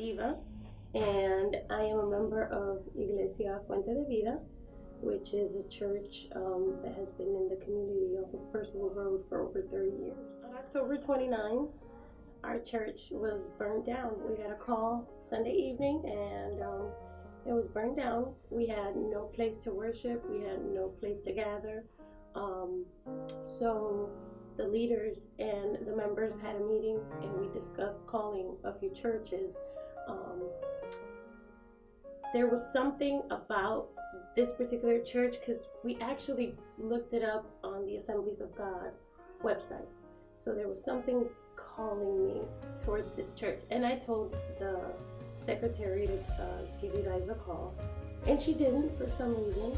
Eva, and I am a member of Iglesia Fuente de Vida, which is a church that has been in the community off of Percival Road for over 30 years. On October 29, our church was burned down. We got a call Sunday evening, and it was burned down. We had no place to worship. We had no place to gather. So the leaders and the members had a meeting, and we discussed calling a few churches. There was something about this particular church, because we actually looked it up on the Assemblies of God website. So there was something calling me towards this church, and I told the secretary to give you guys a call, and she didn't for some reason.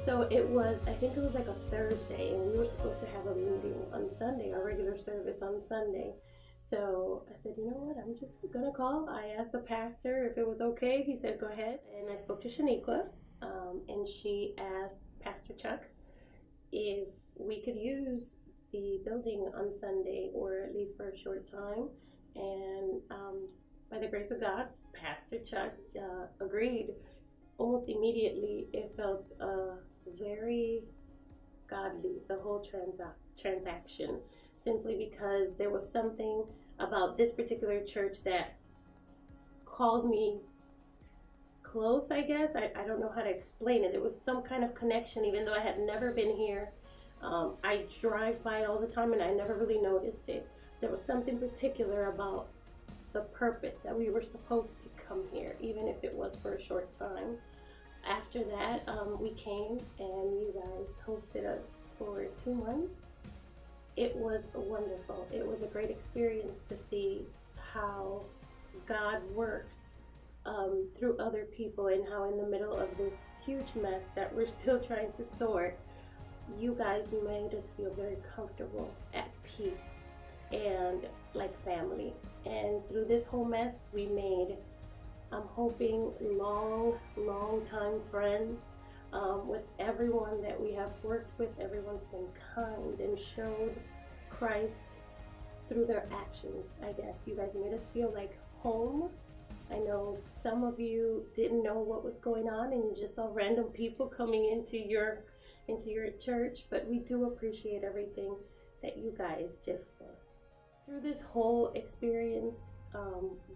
So it was, I think it was like a Thursday, and we were supposed to have a meeting on Sunday, our regular service on Sunday. So I said, you know what, I'm just gonna call. I asked the pastor if it was okay. He said, go ahead. And I spoke to Shaniqua, and she asked Pastor Chuck if we could use the building on Sunday, or at least for a short time. And by the grace of God, Pastor Chuck agreed. Almost immediately. It felt very godly, the whole transaction, simply because there was something about this particular church that called me close, I guess. I don't know how to explain it. There was some kind of connection, even though I had never been here. I drive by all the time, and I never really noticed it. There was something particular about the purpose that we were supposed to come here, even if it was for a short time. After that, we came, and you guys hosted us for 2 months. It was wonderful. It was a great experience to see how God works through other people, and how in the middle of this huge mess that we're still trying to sort, you guys made us feel very comfortable, at peace, and like family. And through this whole mess, we made, I'm hoping, long time friends with everyone that we have worked with. Everyone's been kind and showed Christ through their actions, I guess. You guys made us feel like home. I know some of you didn't know what was going on, and you just saw random people coming into your church, but we do appreciate everything that you guys did for us. Through this whole experience,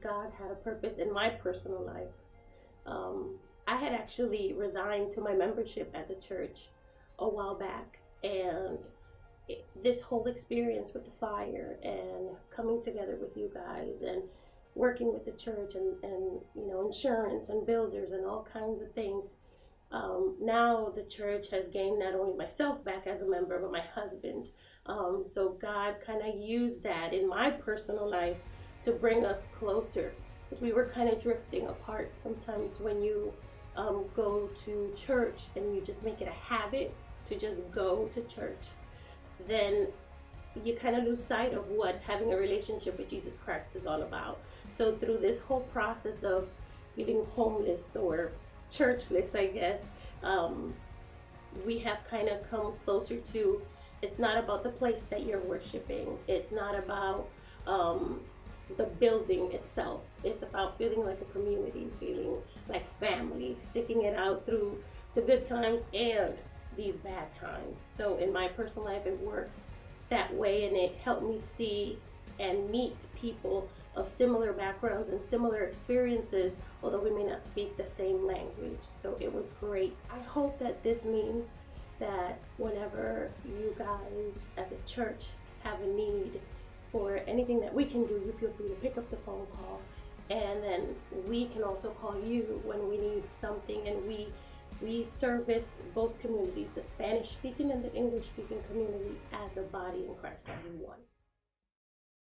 God had a purpose in my personal life. I had actually resigned to my membership at the church a while back, and this whole experience with the fire and coming together with you guys and working with the church and you know, insurance and builders and all kinds of things. Now the church has gained not only myself back as a member, but my husband. So God kind of used that in my personal life to bring us closer. We were kind of drifting apart. Sometimes when you go to church and you just make it a habit to just go to church, then you kind of lose sight of what having a relationship with Jesus Christ is all about. So through this whole process of feeling homeless or churchless, I guess, we have kind of come closer to, it's not about the place that you're worshiping. It's not about the building itself. It's about feeling like a community, feeling like family, sticking it out through the good times and the bad times. So in my personal life, it worked that way, and it helped me see and meet people of similar backgrounds and similar experiences, although we may not speak the same language. So it was great. I hope that this means that whenever you guys as a church have a need for anything that we can do, you feel free to pick up the phone call, and then we can also call you when we need something. And we service both communities, the Spanish speaking and the English speaking community, as a body in Christ, as one.